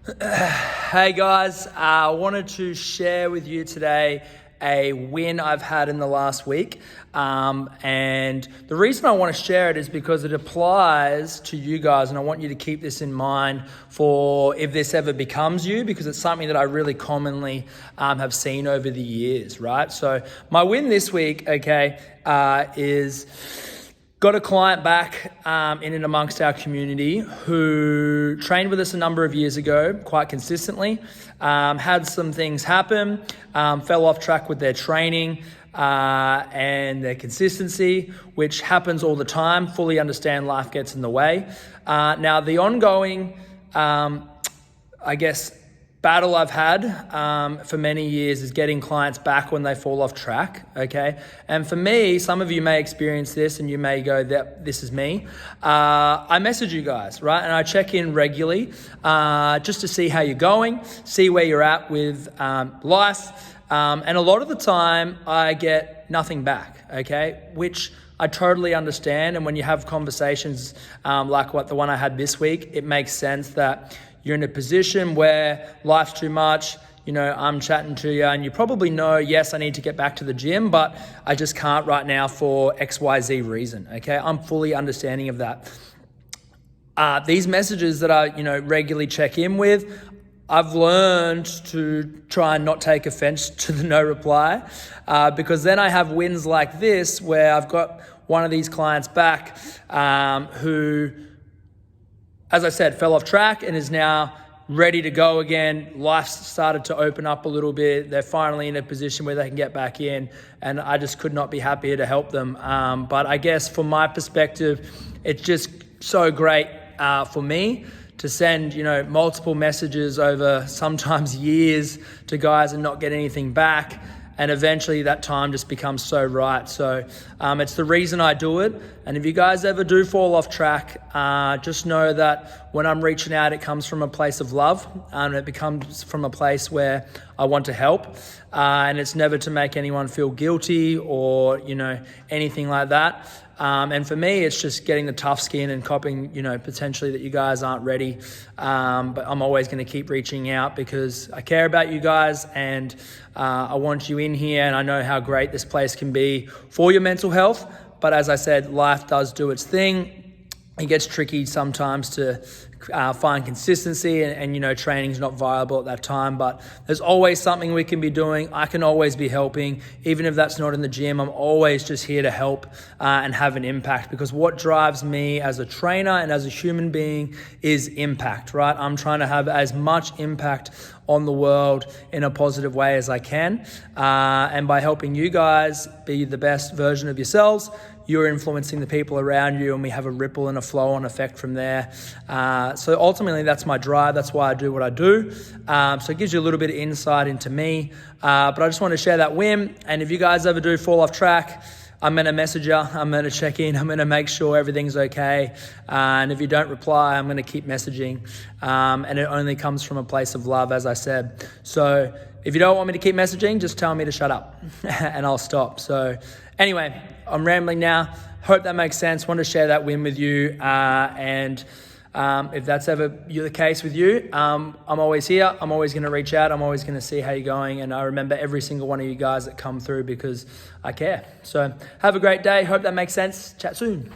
Hey guys, I wanted to share with you today a win I've had in the last week. And the reason I want to share it is because it applies to you guys, and I want you to keep this in mind for if this ever becomes you, because it's something that I really commonly have seen over the years, right? So my win this week, is got a client back in and amongst our community who trained with us a number of years ago quite consistently, had some things happen, fell off track with their training and their consistency, which happens all the time. Fully understand life gets in the way. Now, the ongoing, battle I've had for many years is getting clients back when they fall off track, okay? And for me, some of you may experience this and you may go, this is me. I message you guys, right? And I check in regularly just to see how you're going, see where you're at with life. And a lot of the time I get nothing back, okay? Which I totally understand. And when you have conversations like the one I had this week, it makes sense that you're in a position where life's too much, I'm chatting to you and you probably know, yes, I need to get back to the gym, but I just can't right now for XYZ reason, okay? I'm fully understanding of that. These messages that I, regularly check in with, I've learned to try and not take offense to the no reply because then I have wins like this where I've got one of these clients back who, as I said, fell off track and is now ready to go again. Life's started to open up a little bit. They're finally in a position where they can get back in, and I just could not be happier to help them. But I guess from my perspective, it's just so great for me to send, multiple messages over sometimes years to guys and not get anything back. And eventually that time just becomes so right. So it's the reason I do it. And if you guys ever do fall off track, just know that when I'm reaching out, it comes from a place of love and it becomes from a place where I want to help. And it's never to make anyone feel guilty or, anything like that. And for me, it's just getting the tough skin and copying, potentially that you guys aren't ready. But I'm always going to keep reaching out because I care about you guys and I want you in here. And I know how great this place can be for your mental health. But as I said, life does do its thing. It gets tricky sometimes to find consistency and training's not viable at that time, but there's always something we can be doing. I can always be helping. Even if that's not in the gym, I'm always just here to help and have an impact, because what drives me as a trainer and as a human being is impact, right? I'm trying to have as much impact on the world in a positive way as I can. And by helping you guys be the best version of yourselves, you're influencing the people around you and we have a ripple and a flow-on effect from there. So ultimately, that's my drive. That's why I do what I do. So it gives you a little bit of insight into me. But I just want to share that win. And if you guys ever do fall off track, I'm going to message you. I'm going to check in. I'm going to make sure everything's okay. And if you don't reply, I'm going to keep messaging. And it only comes from a place of love, as I said. So if you don't want me to keep messaging, just tell me to shut up and I'll stop. So anyway, I'm rambling now. Hope that makes sense. Want to share that win with you. If that's ever the case with you, I'm always here. I'm always going to reach out. I'm always going to see how you're going. And I remember every single one of you guys that come through because I care. So have a great day. Hope that makes sense. Chat soon.